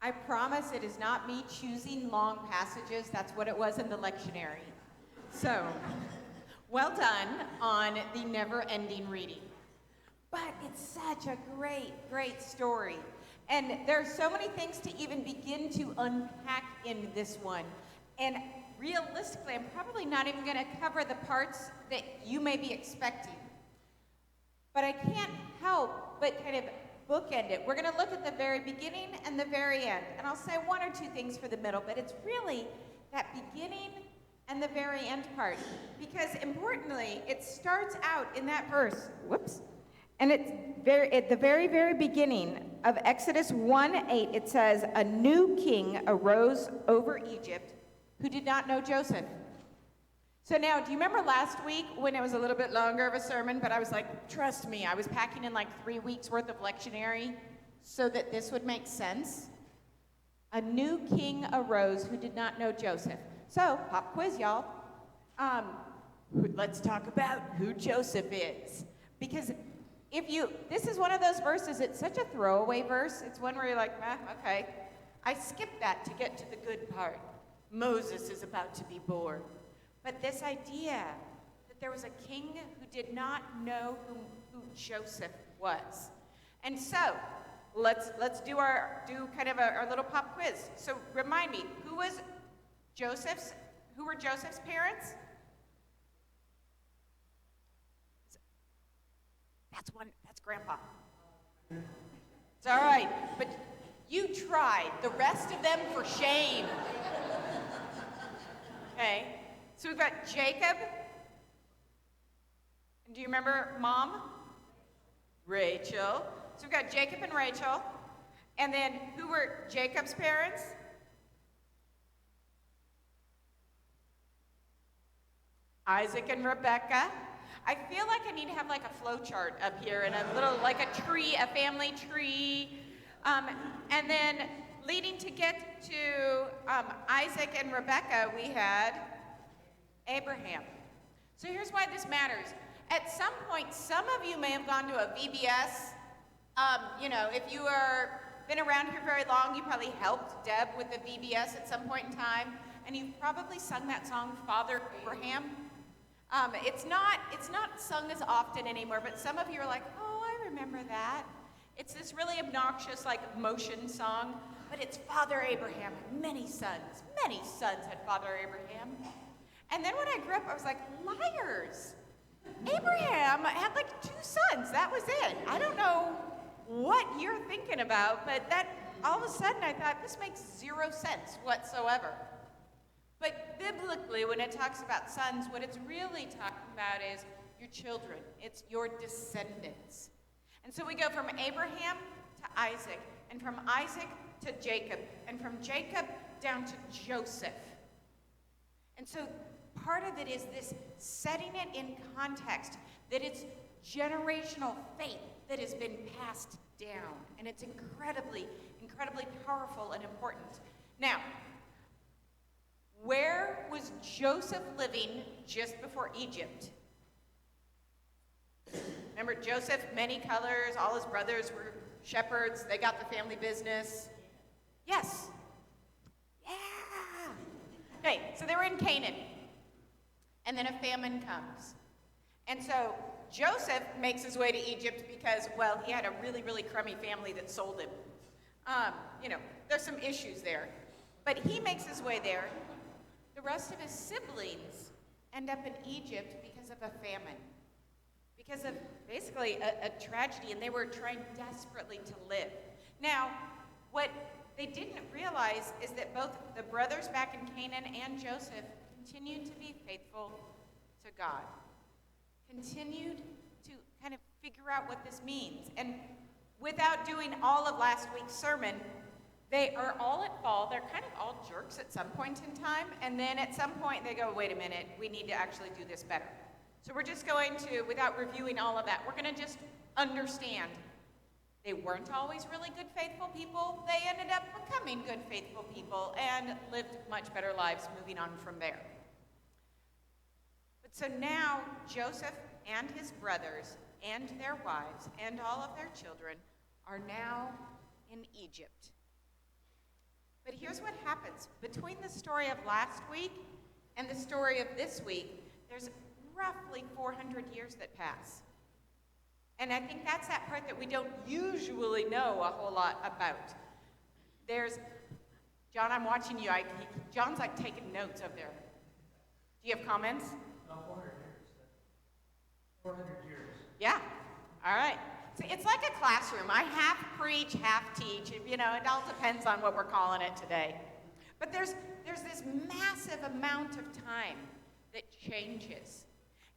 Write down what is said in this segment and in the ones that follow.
I promise it is not me choosing long passages. That's what it was in the lectionary. So, well done on the never-ending reading. But it's such a great, great story. And there are so many things to even begin to unpack in this one. And realistically, I'm probably not even going to cover the parts that you may be expecting. But I can't help but kind of bookend it. We're going to look at the very beginning and the very end. And I'll say one or two things for the middle, but it's really that beginning and the very end part. Because importantly, it starts out in that verse. Whoops. And it's at the very, very beginning of Exodus 1:8, it says, "A new king arose over Egypt who did not know Joseph." So now, do you remember last week when it was a little bit longer of a sermon, but I was like, trust me, I was packing in like 3 weeks worth of lectionary so that this would make sense? A new king arose who did not know Joseph. So, pop quiz, y'all. Let's talk about who Joseph is. Because this is one of those verses, it's such a throwaway verse. It's one where you're like, okay. I skipped that to get to the good part. Moses is about to be born. But this idea that there was a king who did not know who Joseph was. And so, let's do kind of our little pop quiz. So remind me, who were Joseph's parents? That's Grandpa. It's all right, but you tried. The rest of them for shame. Okay, so we've got Jacob. And do you remember Mom? Rachel. So we've got Jacob and Rachel. And then who were Jacob's parents? Isaac and Rebecca. I feel like I need to have like a flow chart up here and a little, like a tree, a family tree. And then leading to get to Isaac and Rebecca, we had Abraham. So here's why this matters. At some point, some of you may have gone to a VBS. If you are been around here very long, you probably helped Deb with the VBS at some point in time, and you've probably sung that song, Father Abraham. It's not sung as often anymore, but some of you are like, oh, I remember that. It's this really obnoxious, like, motion song, but it's Father Abraham, many sons. Many sons had Father Abraham. And then when I grew up, I was like, liars. Abraham had like 2 sons. That was it. I don't know what you're thinking about, but that all of a sudden I thought, this makes 0 sense whatsoever. But biblically, when it talks about sons, what it's really talking about is your children. It's your descendants. And so we go from Abraham to Isaac, and from Isaac to Jacob, and from Jacob down to Joseph. And so part of it is this setting it in context, that it's generational faith that has been passed down. And it's incredibly, incredibly powerful and important. Now, where was Joseph living just before Egypt? Remember, Joseph, many colors, all his brothers were shepherds, they got the family business. Yes. Yeah. Okay, so they were in Canaan. And then a famine comes. And so Joseph makes his way to Egypt because, well, he had a really, really crummy family that sold him. There's some issues there. But he makes his way there. The rest of his siblings end up in Egypt because of a famine. Because of basically a tragedy, and they were trying desperately to live. Now, what they didn't realize is that both the brothers back in Canaan and Joseph continued to be faithful to God. Continued to kind of figure out what this means. And without doing all of last week's sermon, they are all at fault. They're kind of all jerks at some point in time. And then at some point they go, wait a minute, we need to actually do this better. So we're just going to, without reviewing all of that, we're going to just understand they weren't always really good, faithful people. They ended up becoming good, faithful people and lived much better lives moving on from there. But so now Joseph and his brothers and their wives and all of their children are now in Egypt. But here's what happens. Between the story of last week and the story of this week, there's roughly 400 years that pass. And I think that's that part that we don't usually know a whole lot about. John, I'm watching you. John's like taking notes over there. Do you have comments? 400 years. 400 years. Yeah. All right. So it's like a classroom. I half preach, half teach. It all depends on what we're calling it today. But there's this massive amount of time that changes.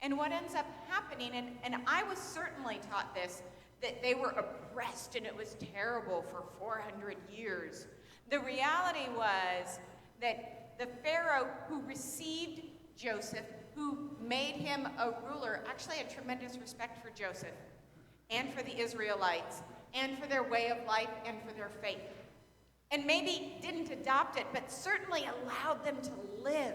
And what ends up happening, and I was certainly taught this, that they were oppressed and it was terrible for 400 years. The reality was that the Pharaoh who received Joseph, who made him a ruler, actually had tremendous respect for Joseph and for the Israelites and for their way of life and for their faith. And maybe didn't adopt it, but certainly allowed them to live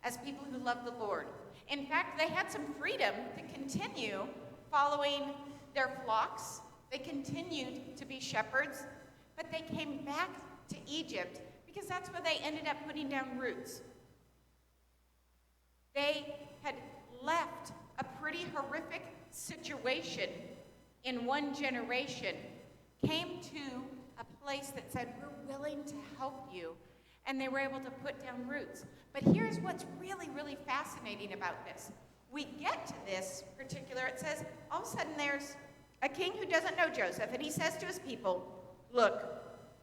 as people who loved the Lord. In fact, they had some freedom to continue following their flocks. They continued to be shepherds, but they came back to Egypt because that's where they ended up putting down roots. They had left a pretty horrific situation in one generation, came to a place that said, we're willing to help you, and they were able to put down roots. But here's what's really, really fascinating about this. We get to this particular, it says, all of a sudden there's a king who doesn't know Joseph, and he says to his people, look,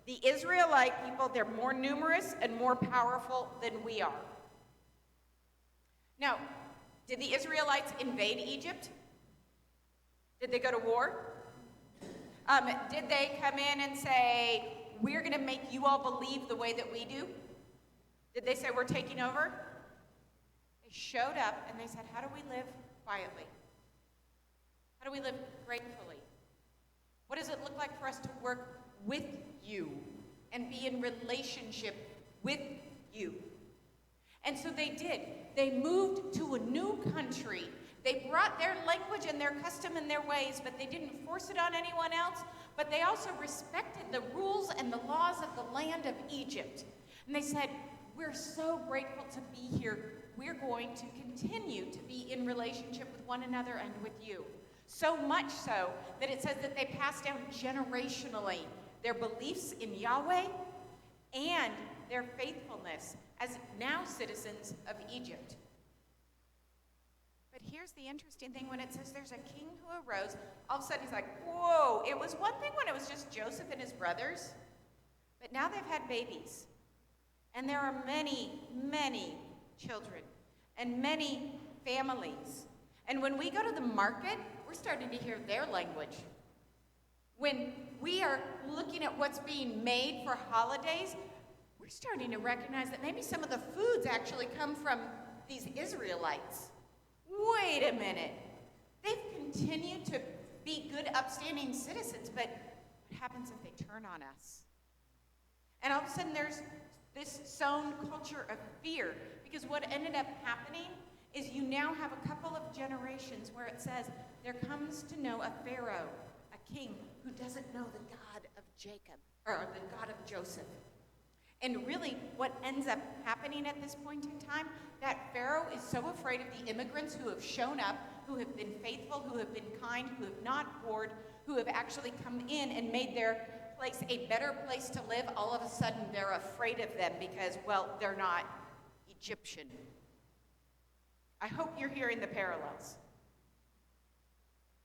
the Israelite people, they're more numerous and more powerful than we are. Now, did the Israelites invade Egypt? Did they go to war? Did they come in and say, we're going to make you all believe the way that we do? Did they say, we're taking over? They showed up and they said, how do we live quietly? How do we live gratefully? What does it look like for us to work with you and be in relationship with you? And so they did. They moved to a new country. They brought their language and their custom and their ways, but they didn't force it on anyone else. But they also respected the rules and the laws of the land of Egypt. And they said, we're so grateful to be here. We're going to continue to be in relationship with one another and with you. So much so that it says that they passed down generationally their beliefs in Yahweh and their faithfulness as now citizens of Egypt. But here's the interesting thing when it says there's a king who arose, all of a sudden he's like, whoa, it was one thing when it was just Joseph and his brothers, but now they've had babies. And there are many, many children and many families. And when we go to the market, we're starting to hear their language. When we are looking at what's being made for holidays, we're starting to recognize that maybe some of the foods actually come from these Israelites. Wait a minute. They've continued to be good, upstanding citizens, but what happens if they turn on us? And all of a sudden there's this sown culture of fear, because what ended up happening is you now have a couple of generations where it says there comes to know a Pharaoh, a king, who doesn't know the God of Jacob, or the God of Joseph. And really, what ends up happening at this point in time, that Pharaoh is so afraid of the immigrants who have shown up, who have been faithful, who have been kind, who have not warred, who have actually come in and made their place a better place to live. All of a sudden, they're afraid of them because, well, they're not Egyptian. I hope you're hearing the parallels,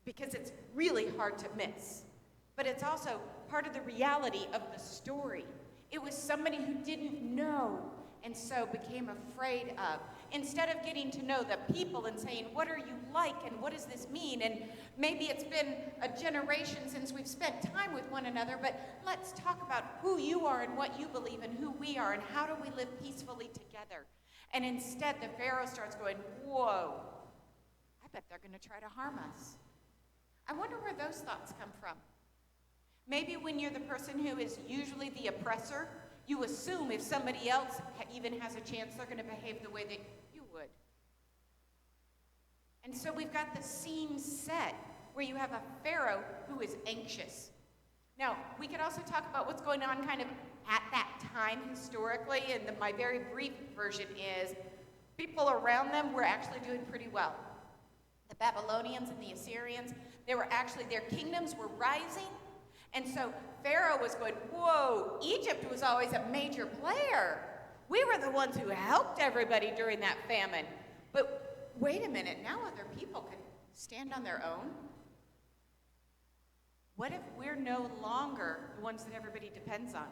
because it's really hard to miss. But it's also part of the reality of the story. It was somebody who didn't know and so became afraid of. Instead of getting to know the people and saying, what are you like and what does this mean? And maybe it's been a generation since we've spent time with one another, but let's talk about who you are and what you believe and who we are and how do we live peacefully together. And instead, the Pharaoh starts going, whoa, I bet they're going to try to harm us. I wonder where those thoughts come from. Maybe when you're the person who is usually the oppressor, you assume if somebody else even has a chance, they're going to behave the way that you would. And so we've got the scene set where you have a Pharaoh who is anxious. Now, we could also talk about what's going on kind of at that time historically, and my very brief version is, people around them were actually doing pretty well. The Babylonians and the Assyrians, their kingdoms were rising. And so Pharaoh was going, whoa, Egypt was always a major player. We were the ones who helped everybody during that famine. But wait a minute, now other people can stand on their own? What if we're no longer the ones that everybody depends on?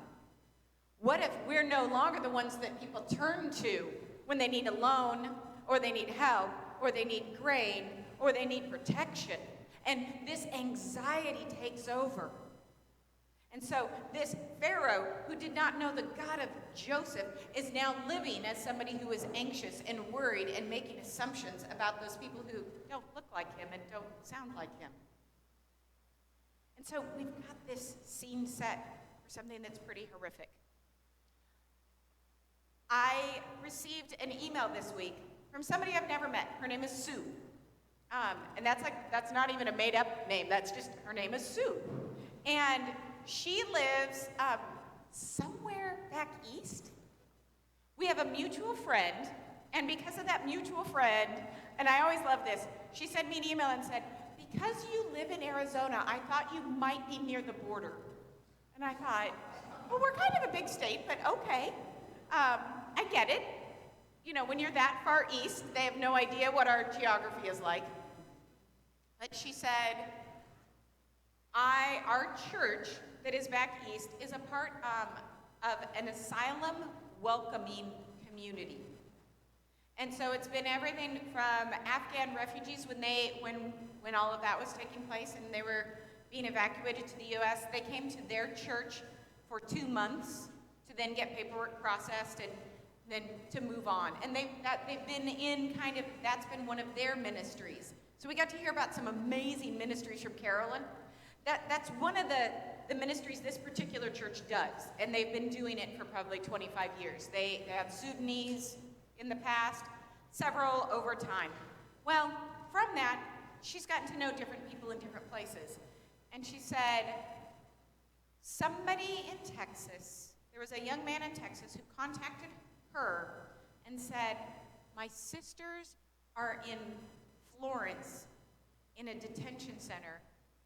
What if we're no longer the ones that people turn to when they need a loan, or they need help, or they need grain, or they need protection? And this anxiety takes over. And so this Pharaoh, who did not know the God of Joseph, is now living as somebody who is anxious and worried and making assumptions about those people who don't look like him and don't sound like him. And so we've got this scene set for something that's pretty horrific. I received an email this week from somebody I've never met. Her name is Sue. And that's not even a made-up name. That's just, her name is Sue. And she lives somewhere back east. We have a mutual friend, and because of that mutual friend, and I always love this, she sent me an email and said, because you live in Arizona, I thought you might be near the border. And I thought, well, we're kind of a big state, but okay. I get it. You know, when you're that far east, they have no idea what our geography is like. But she said, our church that is back east is a part of an asylum welcoming community. And so it's been everything from Afghan refugees when all of that was taking place and they were being evacuated to the U.S., they came to their church for 2 months to then get paperwork processed and then to move on. And they've been in that's been one of their ministries. So we got to hear about some amazing ministries from Carolyn. That's one of the ministries this particular church does, and they've been doing it for probably 25 years. They have Sudanese in the past, several over time. Well, from that, she's gotten to know different people in different places. And she said, somebody in Texas, there was a young man in Texas who contacted her and said, my sisters are in Florence in a detention center,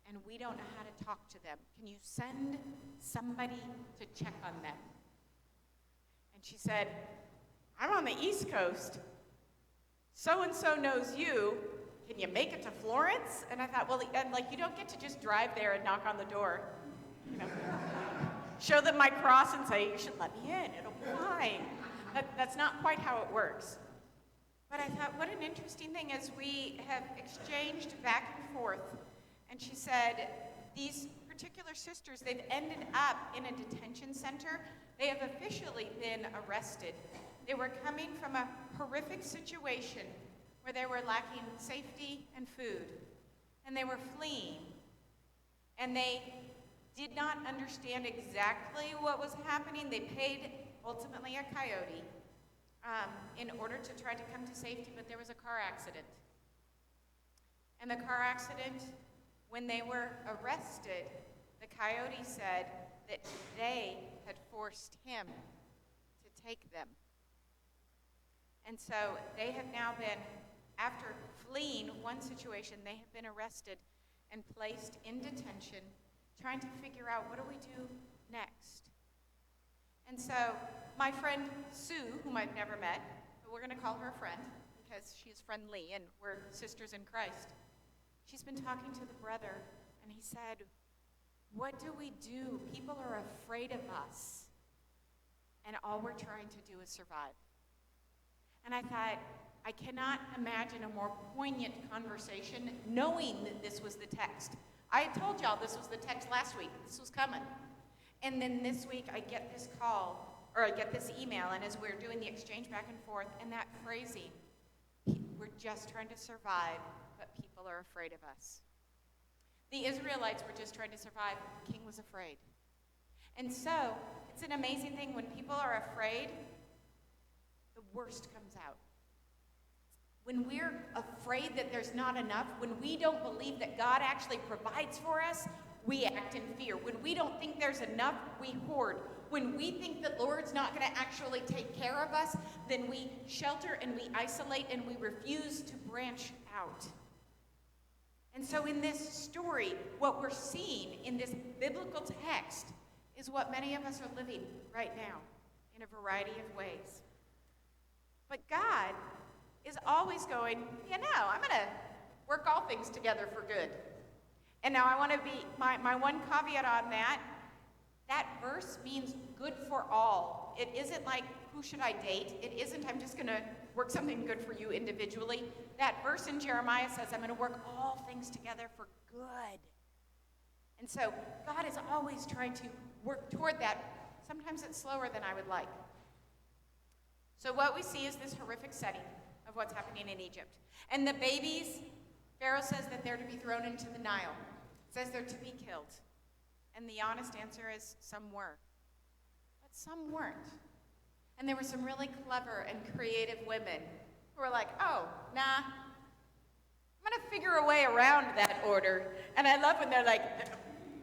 and we don't know how to talk to them. Can you send somebody to check on them? And she said, I'm on the East Coast. So-and-so knows you. Can you make it to Florence? And I thought, well, you don't get to just drive there and knock on the door. You know, show them my cross and say, you should let me in. It'll be fine. That's not quite how it works. But I thought, what an interesting thing as we have exchanged back and forth. And she said, these particular sisters, they've ended up in a detention center. They have officially been arrested. They were coming from a horrific situation where they were lacking safety and food. And they were fleeing. And they did not understand exactly what was happening. They paid, ultimately, a coyote in order to try to come to safety, but there was a car accident. And the car accident, when they were arrested, the coyote said that they had forced him to take them. And so they have now been, after fleeing one situation, they have been arrested and placed in detention, trying to figure out, what do we do next? And so my friend Sue, whom I've never met, but we're going to call her a friend because she's friendly and we're sisters in Christ, she's been talking to the brother, and he said, what do we do? People are afraid of us, and all we're trying to do is survive. And I thought, I cannot imagine a more poignant conversation knowing that this was the text. I had told y'all this was the text last week. This was coming. And then this week I get this call, or I get this email, and as we're doing the exchange back and forth, and that phrasing, we're just trying to survive, but people are afraid of us. The Israelites were just trying to survive, but the king was afraid. And so, it's an amazing thing. When people are afraid, the worst comes out. When we're afraid that there's not enough, when we don't believe that God actually provides for us, we act in fear. When we don't think there's enough, we hoard. When we think the Lord's not going to actually take care of us, then we shelter and we isolate and we refuse to branch out. And so in this story, what we're seeing in this biblical text is what many of us are living right now in a variety of ways. But God is always going, I'm going to work all things together for good. And now I want to be, my one caveat on that verse means good for all. It isn't like, who should I date? It isn't, I'm just going to work something good for you individually. That verse in Jeremiah says, I'm going to work all things together for good. And so God is always trying to work toward that. Sometimes it's slower than I would like. So what we see is this horrific setting of what's happening in Egypt. And the babies, Pharaoh says that they're to be thrown into the Nile. Says they're to be killed. And the honest answer is some were. But some weren't. And there were some really clever and creative women who were like, oh, nah, I'm going to figure a way around that order. And I love when they're like,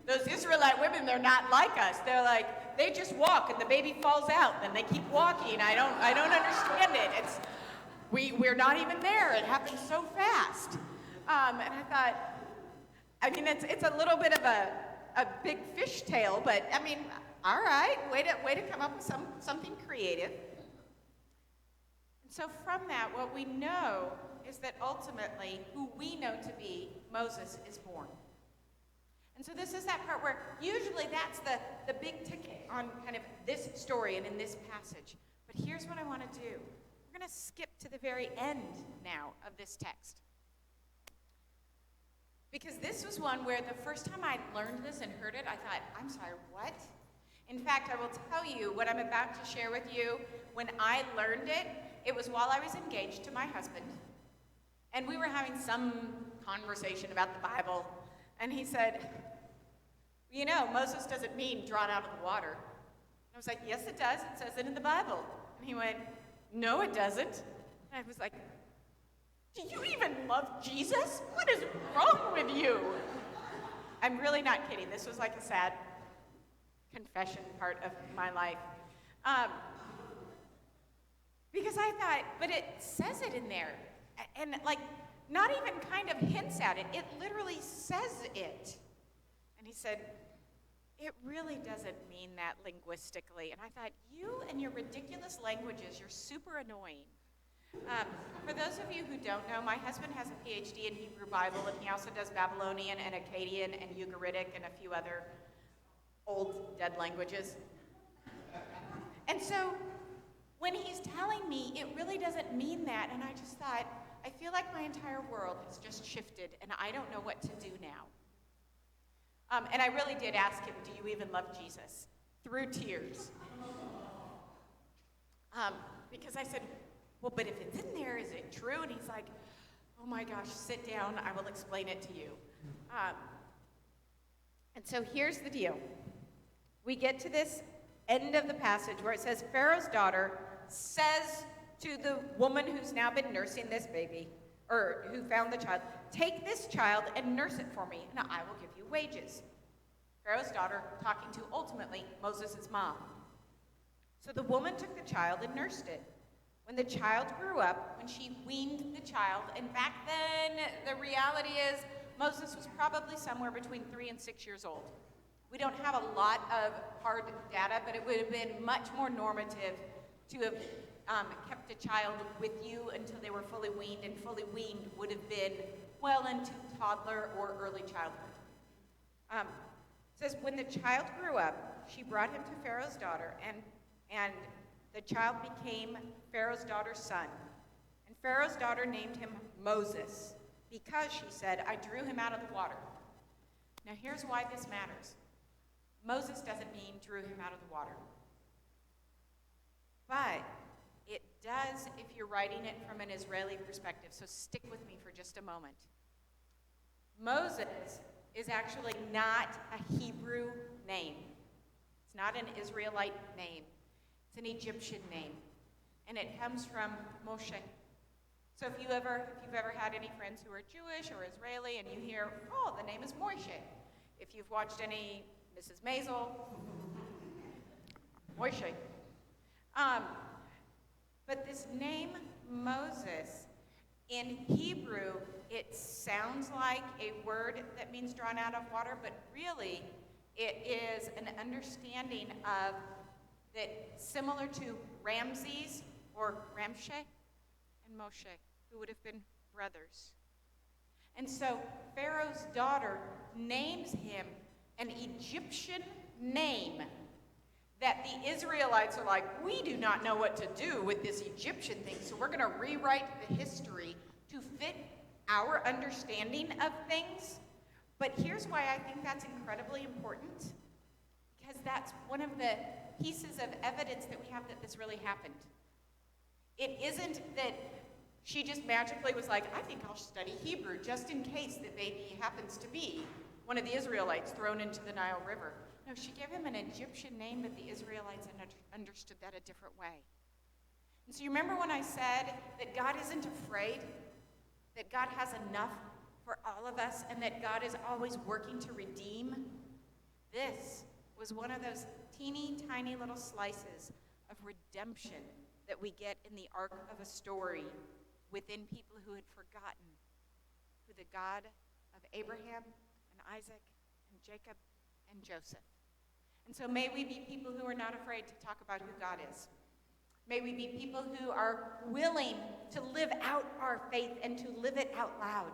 those Israelite women, they're not like us. They're like, they just walk and the baby falls out and they keep walking. I don't understand it. We're not even there. It happens so fast. And I thought, it's a little bit of a big fish tale, but all right, way to come up with something creative. And so from that, what we know is that ultimately, who we know to be Moses is born. And so this is that part where usually that's the big ticket on kind of this story and in this passage. But here's what I want to do. We're going to skip to the very end now of this text. Because this was one where the first time I learned this and heard it, I thought, I'm sorry, what? In fact, I will tell you what I'm about to share with you. When I learned it, it was while I was engaged to my husband. And we were having some conversation about the Bible. And he said, Moses doesn't mean drawn out of the water. And I was like, yes, it does. It says it in the Bible. And he went, no, it doesn't. And I was like, do you even love Jesus? What is wrong with you? I'm really not kidding. This was like a sad confession part of my life. Because I thought, but it says it in there. And not even kind of hints at it. It literally says it. And he said, it really doesn't mean that linguistically. And I thought, you and your ridiculous languages, you're super annoying. For those of you who don't know, my husband has a PhD in Hebrew Bible, and he also does Babylonian and Akkadian and Ugaritic and a few other old dead languages. And so when he's telling me it really doesn't mean that, and I just thought, I feel like my entire world has just shifted, and I don't know what to do now. And I really did ask him, do you even love Jesus? Through tears. Because I said, well, but if it's in there, is it true? And he's like, oh my gosh, sit down, I will explain it to you. And so here's the deal. We get to this end of the passage where it says, Pharaoh's daughter says to the woman who's now been nursing this baby, or who found the child, take this child and nurse it for me, and I will give you wages. Pharaoh's daughter talking to, ultimately, Moses' mom. So the woman took the child and nursed it. When the child grew up, when she weaned the child, and back then, the reality is, Moses was probably somewhere between 3 and 6 years old. We don't have a lot of hard data, but it would have been much more normative to have kept a child with you until they were fully weaned, and fully weaned would have been well into toddler or early childhood. It says, when the child grew up, she brought him to Pharaoh's daughter, and the child became Pharaoh's daughter's son. And Pharaoh's daughter named him Moses, because, she said, I drew him out of the water. Now here's why this matters. Moses doesn't mean drew him out of the water. But it does if you're writing it from an Israeli perspective, so stick with me for just a moment. Moses is actually not a Hebrew name. It's not an Israelite name. It's an Egyptian name, and it comes from Moshe. So if you've ever had any friends who are Jewish or Israeli, and you hear, oh, the name is Moshe. If you've watched any Mrs. Maisel, Moshe. But this name Moses, in Hebrew, it sounds like a word that means drawn out of water, but really it is an understanding of that similar to Ramses or Ramshay and Moshe, who would have been brothers. And so Pharaoh's daughter names him an Egyptian name that the Israelites are like, we do not know what to do with this Egyptian thing, so we're going to rewrite the history to fit our understanding of things. But here's why I think that's incredibly important, because that's one of the pieces of evidence that we have that this really happened. It isn't that she just magically was like, I think I'll study Hebrew just in case the baby happens to be one of the Israelites thrown into the Nile River. No, she gave him an Egyptian name, but the Israelites understood that a different way. And so you remember when I said that God isn't afraid, that God has enough for all of us, and that God is always working to redeem? This was one of those teeny tiny little slices of redemption that we get in the arc of a story within people who had forgotten who the God of Abraham and Isaac and Jacob and Joseph. And so may we be people who are not afraid to talk about who God is. May we be people who are willing to live out our faith and to live it out loud.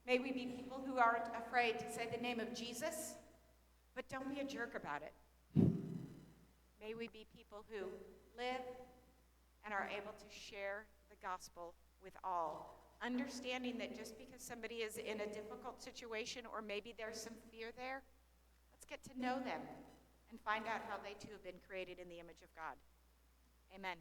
May we be people who aren't afraid to say the name of Jesus, but don't be a jerk about it. May we be people who live and are able to share the gospel with all, understanding that just because somebody is in a difficult situation or maybe there's some fear there, let's get to know them and find out how they too have been created in the image of God. Amen.